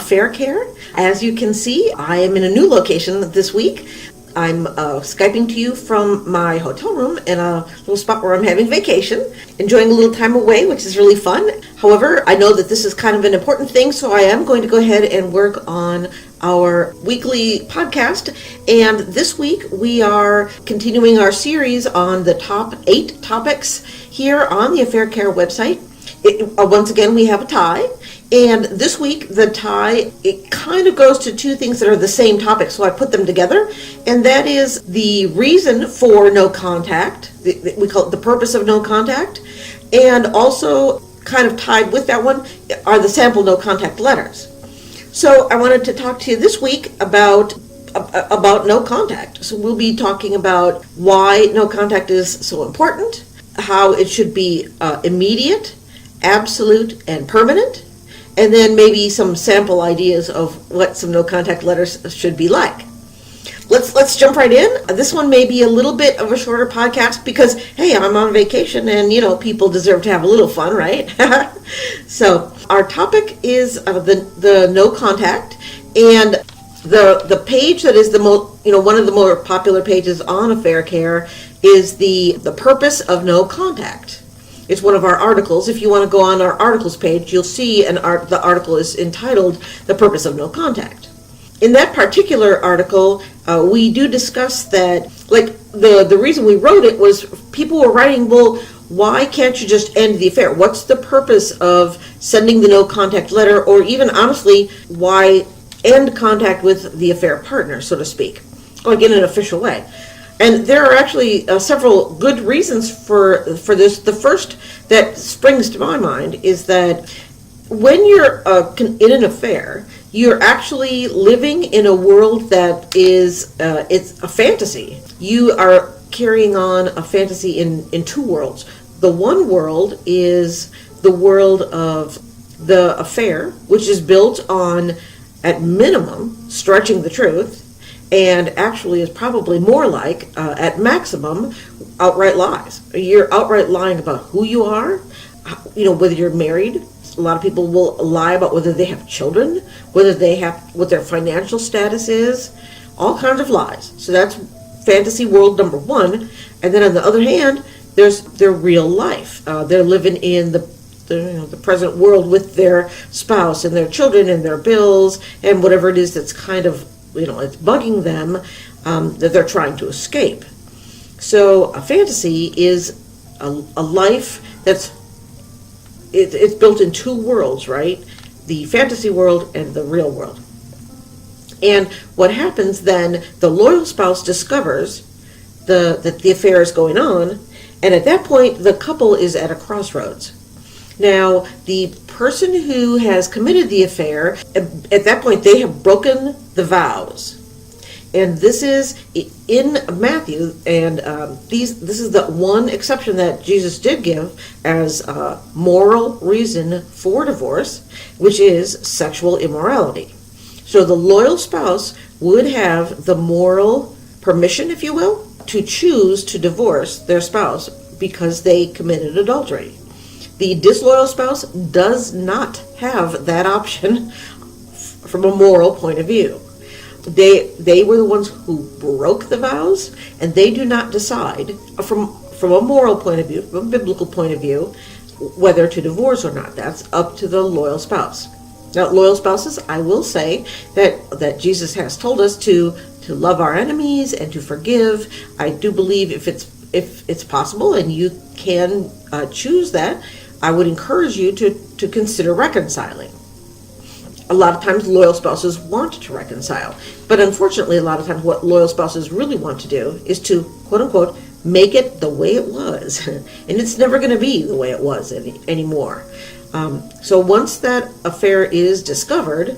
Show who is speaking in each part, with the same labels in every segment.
Speaker 1: Taylor-Affaircare. As you can see, I am in a new location this week. I'm Skyping to you from my hotel room in a little spot where I'm having vacation, enjoying a little time away, which is really fun. However, I know that this is kind of an important thing, so I am going to go ahead and work on our weekly podcast. And this week we are continuing our series on the top 8 topics here on the Affaircare website. Once again, we have a tie. And this week, the tie, it kind of goes to 2 things that are the same topic, so I put them together. And that is the reason for no contact. We call it the purpose of no contact. And also, kind of tied with that one, are the sample no contact letters. So I wanted to talk to you this week about no contact. So we'll be talking about why no contact is so important, how it should be immediate, absolute, and permanent, and then maybe some sample ideas of what some no contact letters should be like. Let's jump right in. This one may be a little bit of a shorter podcast because, hey, I'm on vacation and, people deserve to have a little fun, right? So our topic is the no contact, and the page that is the most, one of the more popular pages on Affaircare is the purpose of no contact. It's one of our articles. If you want to go on our articles page, you'll see the article is entitled The Purpose of No Contact. In that particular article, we do discuss that, the reason we wrote it was people were writing, well, why can't you just end the affair? What's the purpose of sending the no contact letter, or even honestly, why end contact with the affair partner, so to speak, like in an official way? And there are actually several good reasons for this. The first that springs to my mind is that when you're in an affair, you're actually living in a world that is it's a fantasy. You are carrying on a fantasy in 2 worlds. The one world is the world of the affair, which is built on, at minimum, stretching the truth, and actually is probably more like, at maximum, outright lies. You're outright lying about who you are, whether you're married. A lot of people will lie about whether they have children, what their financial status is, all kinds of lies. So that's fantasy world number 1. And then on the other hand, there's their real life. They're living in the present world with their spouse and their children and their bills and whatever it is that's kind of it's bugging them, that they're trying to escape. So a fantasy is a life that's it's built in 2 worlds, right? The fantasy world and the real world. And what happens then, the loyal spouse discovers that the affair is going on, and at that point the couple is at a crossroads. Now, the person who has committed the affair, at that point, they have broken the vows. And this is in Matthew, and this is the one exception that Jesus did give as a moral reason for divorce, which is sexual immorality. So the loyal spouse would have the moral permission, if you will, to choose to divorce their spouse because they committed adultery. The disloyal spouse does not have that option from a moral point of view. They were the ones who broke the vows, and they do not decide from a moral point of view, from a biblical point of view, whether to divorce or not. That's up to the loyal spouse. Now, loyal spouses, I will say that Jesus has told us to love our enemies and to forgive. I do believe if it's possible and you can choose that, I would encourage you to consider reconciling. A lot of times loyal spouses want to reconcile, but unfortunately a lot of times what loyal spouses really want to do is to, quote unquote, make it the way it was. And it's never going to be the way it was anymore. So once that affair is discovered,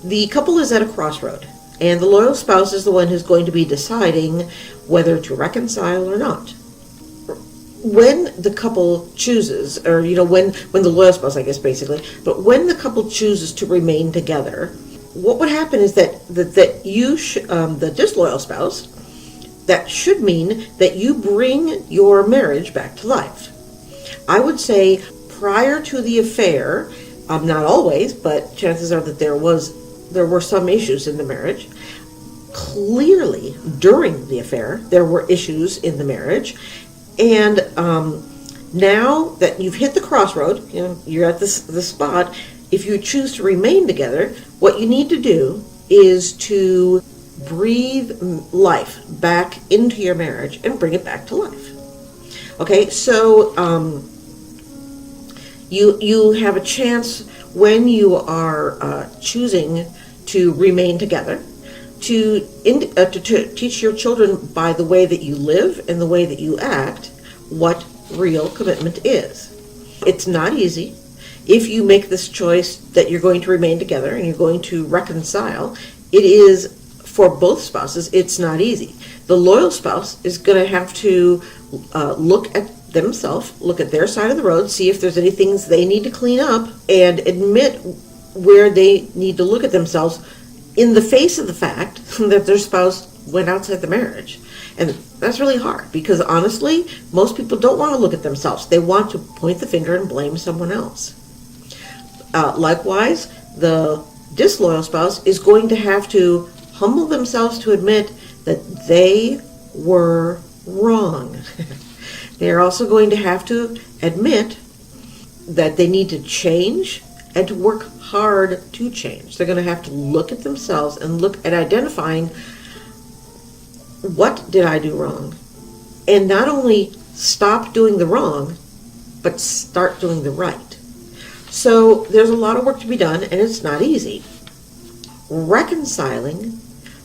Speaker 1: the couple is at a crossroad, and the loyal spouse is the one who's going to be deciding whether to reconcile or not. When the couple chooses, or when the loyal spouse, I guess basically, but when the couple chooses to remain together, what would happen is that the disloyal spouse, that should mean that you bring your marriage back to life. I would say prior to the affair, Not always, but chances are that there were some issues in the marriage. Clearly, during the affair, there were issues in the marriage. And now that you've hit the crossroad, you're at this spot, if you choose to remain together, what you need to do is to breathe life back into your marriage and bring it back to life. Okay, so you have a chance when you are choosing to remain together to teach your children by the way that you live and the way that you act what real commitment is. It's not easy. If you make this choice that you're going to remain together and you're going to reconcile, it is, for both spouses, it's not easy. The loyal spouse is going to have to look at themselves, look at their side of the road, see if there's any things they need to clean up, and admit where they need to look at themselves in the face of the fact that their spouse went outside the marriage. And that's really hard because honestly, most people don't want to look at themselves. They want to point the finger and blame someone else. Likewise, the disloyal spouse is going to have to humble themselves to admit that they were wrong. They're also going to have to admit that they need to change and to work hard to change. They're going to have to look at themselves and look at identifying, what did I do wrong? And not only stop doing the wrong, but start doing the right. So there's a lot of work to be done, and it's not easy. Reconciling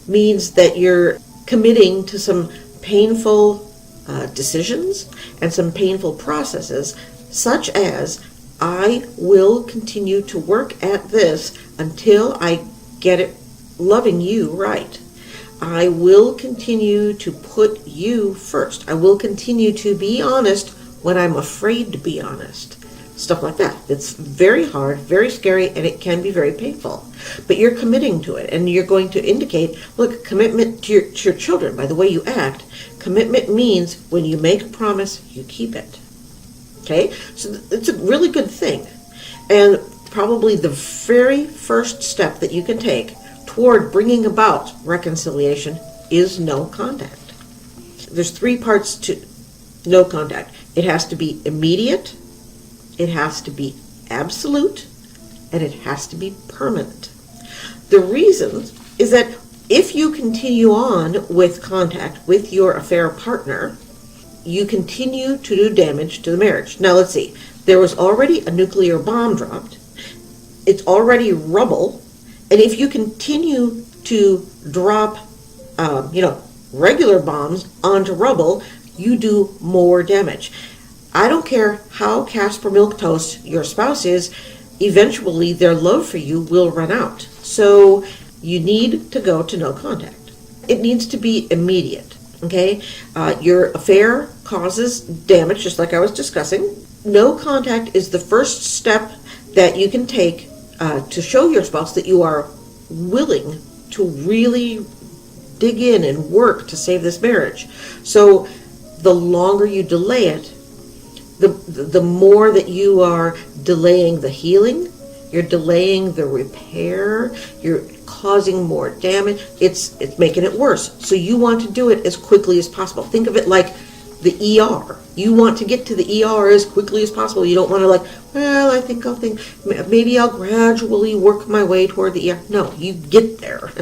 Speaker 1: means that you're committing to some painful decisions and some painful processes, such as, I will continue to work at this until I get it loving you right. I will continue to put you first. I will continue to be honest when I'm afraid to be honest. Stuff like that. It's very hard, very scary, and it can be very painful. But you're committing to it, and you're going to indicate, look, commitment to your children by the way you act. Commitment means when you make a promise, you keep it. Okay? So it's a really good thing. And probably the very first step that you can take toward bringing about reconciliation is no contact. There's 3 parts to no contact. It has to be immediate, it has to be absolute, and it has to be permanent. The reason is that if you continue on with contact with your affair partner, you continue to do damage to the marriage. Now let's see. There was already a nuclear bomb dropped. It's already rubble. And if you continue to drop, regular bombs onto rubble, you do more damage. I don't care how Casper milquetoast your spouse is, eventually their love for you will run out. So you need to go to no contact. It needs to be immediate, okay? Your affair causes damage, just like I was discussing. No contact is the first step that you can take to show your spouse that you are willing to really dig in and work to save this marriage. So the longer you delay it, the more that you are delaying the healing, you're delaying the repair, you're causing more damage, it's making it worse. So you want to do it as quickly as possible. Think of it like the ER. You want to get to the ER as quickly as possible. You don't want to maybe I'll gradually work my way toward the ER. No, you get there.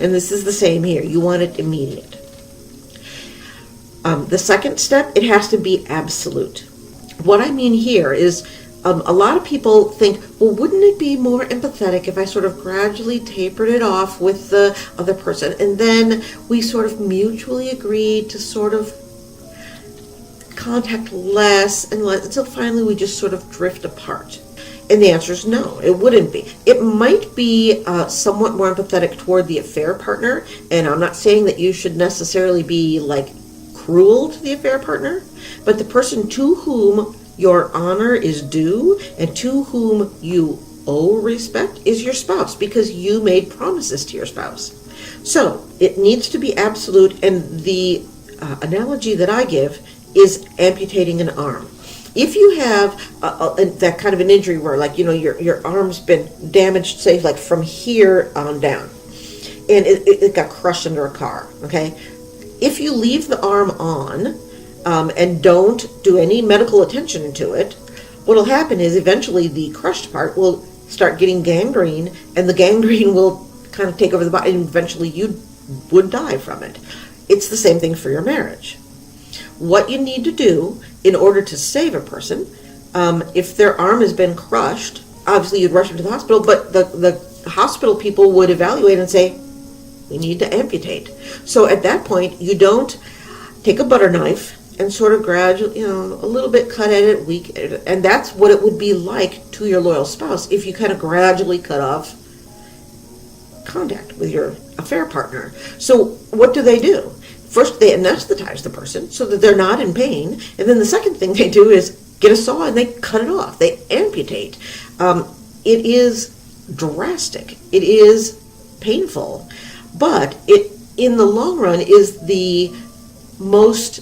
Speaker 1: And this is the same here. You want it immediate. The second step, it has to be absolute. What I mean here is a lot of people think, well, wouldn't it be more empathetic if I sort of gradually tapered it off with the other person, and then we sort of mutually agreed to sort of contact less and less until finally we just sort of drift apart? And the answer is no, it wouldn't be. It might be somewhat more empathetic toward the affair partner, and I'm not saying that you should necessarily be like cruel to the affair partner, but the person to whom your honor is due and to whom you owe respect is your spouse, because you made promises to your spouse. So it needs to be absolute, and the analogy that I give is amputating an arm. If you have that kind of an injury where, like, your arm's been damaged, say, like from here on down, and it got crushed under a car, okay? If you leave the arm on and don't do any medical attention to it, what'll happen is eventually the crushed part will start getting gangrene, and the gangrene will kind of take over the body, and eventually you would die from it. It's the same thing for your marriage. What you need to do in order to save a person, if their arm has been crushed, obviously you'd rush them to the hospital, but the hospital people would evaluate and say, we need to amputate. So at that point, you don't take a butter knife and sort of gradually, a little bit cut at it, and that's what it would be like to your loyal spouse if you kind of gradually cut off contact with your affair partner. So what do? First, they anesthetize the person so that they're not in pain, and then the second thing they do is get a saw and they cut it off. They amputate. It is drastic. It is painful, but it, in the long run, is the most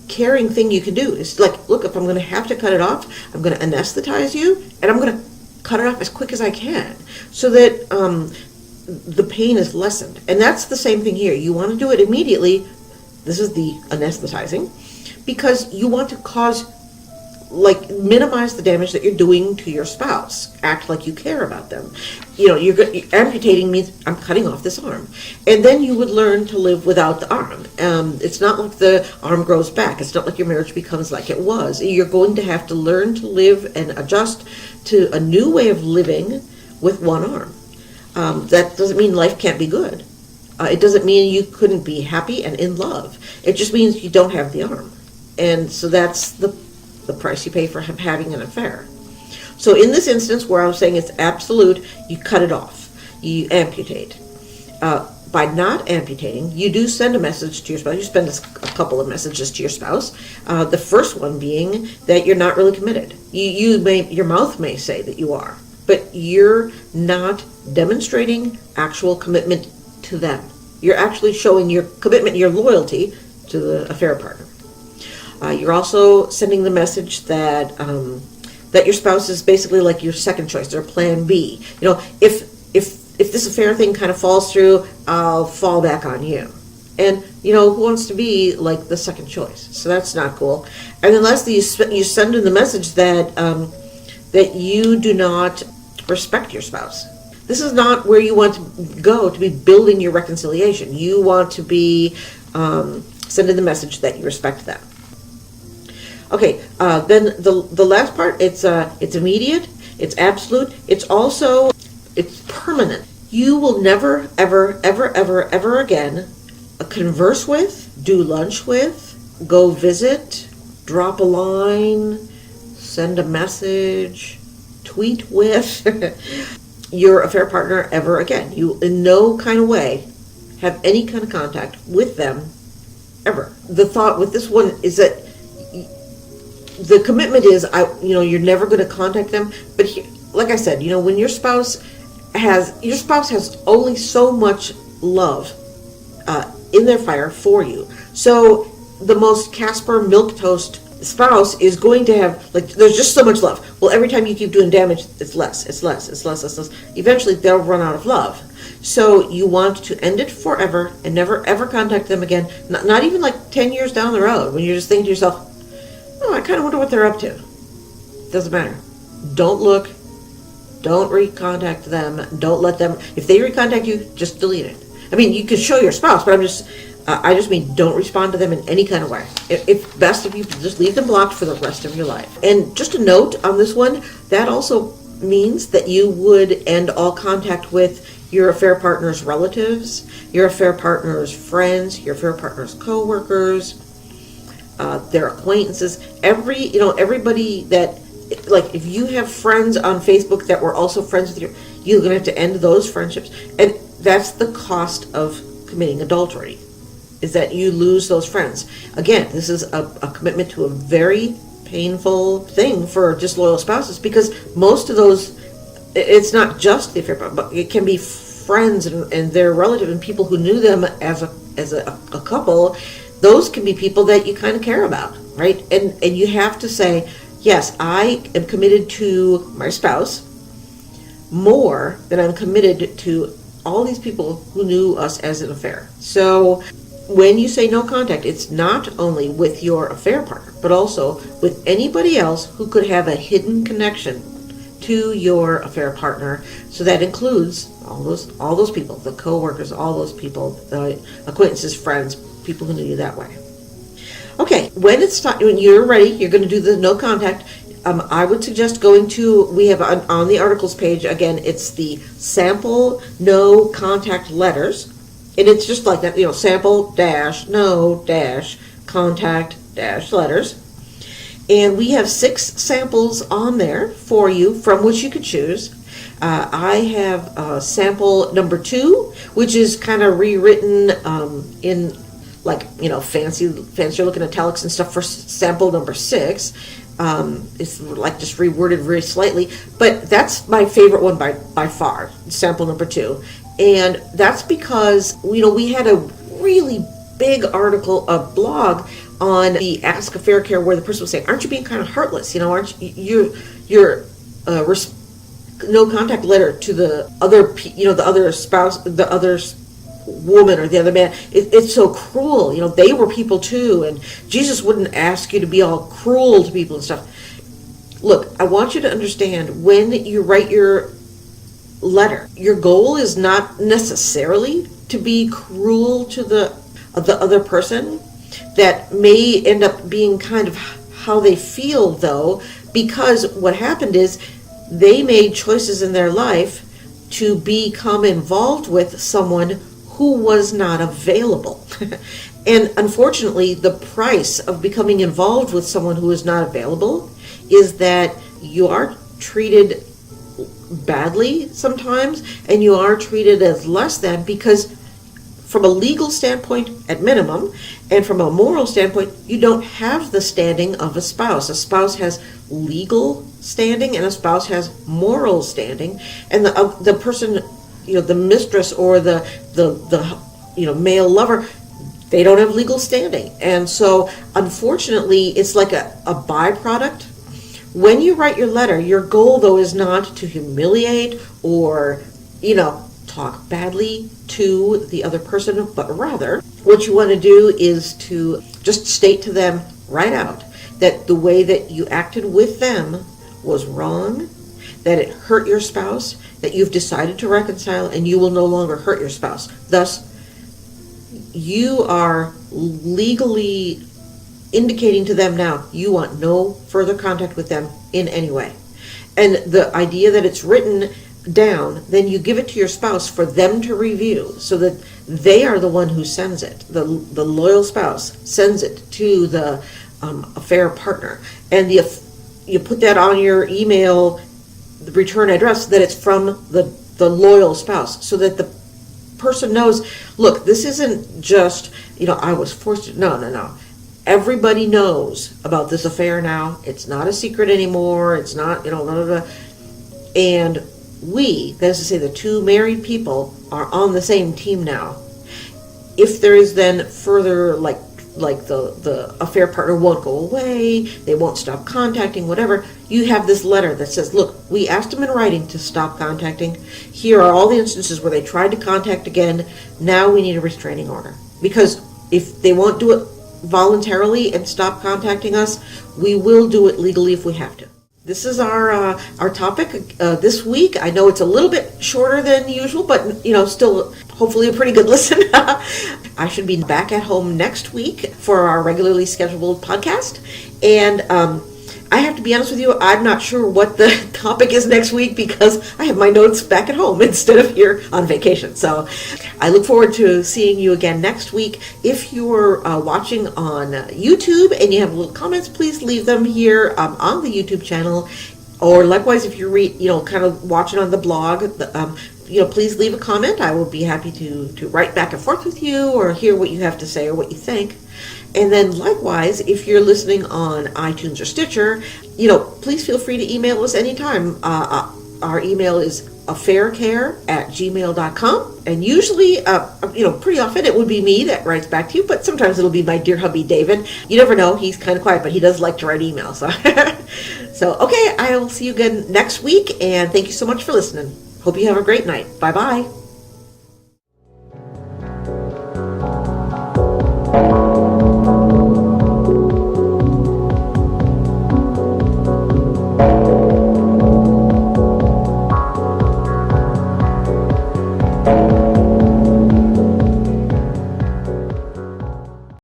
Speaker 1: caring thing you can do. It's like, look, if I'm going to have to cut it off, I'm going to anesthetize you, and I'm going to cut it off as quick as I can so that the pain is lessened. And that's the same thing here. You want to do it immediately. This is the anesthetizing, because you want to minimize the damage that you're doing to your spouse. Act like you care about them. You're amputating means I'm cutting off this arm. And then you would learn to live without the arm. It's not like the arm grows back. It's not like your marriage becomes like it was. You're going to have to learn to live and adjust to a new way of living with one arm. That doesn't mean life can't be good. It doesn't mean you couldn't be happy and in love. It just means you don't have the arm. And so that's the price you pay for having an affair. So in this instance where I was saying it's absolute, you cut it off. You amputate. By not amputating, you do send a message to your spouse. You send a couple of messages to your spouse. The first one being that you're not really committed. Your mouth may say that you are, but you're not demonstrating actual commitment to them. You're actually showing your commitment, your loyalty to the affair partner. You're also sending the message that that your spouse is basically like your second choice, their plan B. If this affair thing kind of falls through, I'll fall back on you. And who wants to be like the second choice? So that's not cool. And then lastly, you send in the message that that you do not respect your spouse. This is not where you want to go to be building your reconciliation. You want to be sending the message that you respect them. Okay, then the last part, it's immediate, it's absolute, it's permanent. You will never, ever, ever, ever, ever again converse with, do lunch with, go visit, drop a line, send a message, tweet with your affair partner ever again. You, in no kind of way, have any kind of contact with them ever. The thought with this one is that the commitment is, you're never going to contact them. But like I said, when your spouse has only so much love in their fire for you. So the most Casper milquetoast spouse is going to have, there's just so much love. Well, every time you keep doing damage, it's less. Eventually, they'll run out of love. So you want to end it forever and never, ever contact them again. Not even 10 years down the road when you're just thinking to yourself, oh, I kind of wonder what they're up to. Doesn't matter. Don't look. Don't recontact them. Don't let them. If they recontact you, just delete it. I mean, you can show your spouse, but I just mean don't respond to them in any kind of way. It's best if you just leave them blocked for the rest of your life. And just a note on this one, that also means that you would end all contact with your affair partner's relatives, your affair partner's friends, your affair partner's co-workers, their acquaintances, everybody that, if you have friends on Facebook that were also friends with you're going to have to end those friendships. And that's the cost of committing adultery, is that you lose those friends. Again, this is a commitment to a very painful thing for disloyal spouses, because most of those, it's not just the affair, but it can be friends and their relative and people who knew them as a couple. Those can be people that you kind of care about, right? And you have to say, Yes, I am committed to my spouse more than I'm committed to all these people who knew us as an affair. So when you say no contact, it's not only with your affair partner, but also with anybody else who could have a hidden connection to your affair partner. So that includes all those people, the co-workers, all those people, the acquaintances, friends, people who knew you that way. Okay, when you're ready, you're going to do the no contact. I would suggest going to, we have on the articles page, again, it's the sample no contact letters. And it's just like that, sample dash no dash contact dash letters. And we have 6 samples on there for you from which you could choose. I have sample number 2, which is kind of rewritten in fancy looking italics and stuff for sample number 6. It's like just reworded very slightly, but that's my favorite one by far, sample number 2. And that's because, we had a really big article, a blog on the Ask Affaircare where the person was saying, aren't you being kind of heartless? Aren't you, your no contact letter to the other, the other spouse, the other woman or the other man, it's so cruel. They were people too, and Jesus wouldn't ask you to be all cruel to people and stuff. Look, I want you to understand, when you write your letter, your goal is not necessarily to be cruel to the other person. That may end up being kind of how they feel, though, because what happened is they made choices in their life to become involved with someone who was not available. And unfortunately, the price of becoming involved with someone who is not available is that you are treated badly sometimes, and you are treated as less than, because from a legal standpoint at minimum, and from a moral standpoint, you don't have the standing of a spouse. A spouse has legal standing and a spouse has moral standing, and the person, the mistress or the male lover, they don't have legal standing. And so unfortunately, it's like a byproduct. When you write your letter, your goal, though, is not to humiliate or, talk badly to the other person, but rather what you want to do is to just state to them right out that the way that you acted with them was wrong, that it hurt your spouse, that you've decided to reconcile, and you will no longer hurt your spouse. Thus, you are legally indicating to them now you want no further contact with them in any way. And the idea that it's written down, then you give it to your spouse for them to review, so that they are the one who sends it. The loyal spouse sends it to the affair partner, and you put that on your email, the return address, that it's from the loyal spouse, so that the person knows, look, this isn't just, I was forced to, no. Everybody knows about this affair now. It's not a secret anymore. It's not, blah, blah, blah. And we, that is to say the two married people, are on the same team now. If there is then further, like the affair partner won't go away, they won't stop contacting, whatever, you have this letter that says, look, we asked them in writing to stop contacting. Here are all the instances where they tried to contact again. Now we need a restraining order. Because if they won't do it voluntarily and stop contacting us, we will do it legally if we have to. This is our topic this week. I know it's a little bit shorter than usual, but still hopefully a pretty good listen. I should be back at home next week for our regularly scheduled podcast. And I have to be honest with you, I'm not sure what the topic is next week because I have my notes back at home instead of here on vacation. So I look forward to seeing you again next week. If you're watching on YouTube and you have little comments, please leave them here on the YouTube channel. Or likewise, if you're kind of watching on the blog, please leave a comment. I will be happy to write back and forth with you or hear what you have to say or what you think. And then likewise, if you're listening on iTunes or Stitcher, please feel free to email us anytime. Our email is Taylor-Affaircare@gmail.com. And usually, pretty often it would be me that writes back to you, but sometimes it'll be my dear hubby, David. You never know. He's kind of quiet, but he does like to write emails. So, okay, I will see you again next week, and thank you so much for listening. Hope you have a great night. Bye-bye.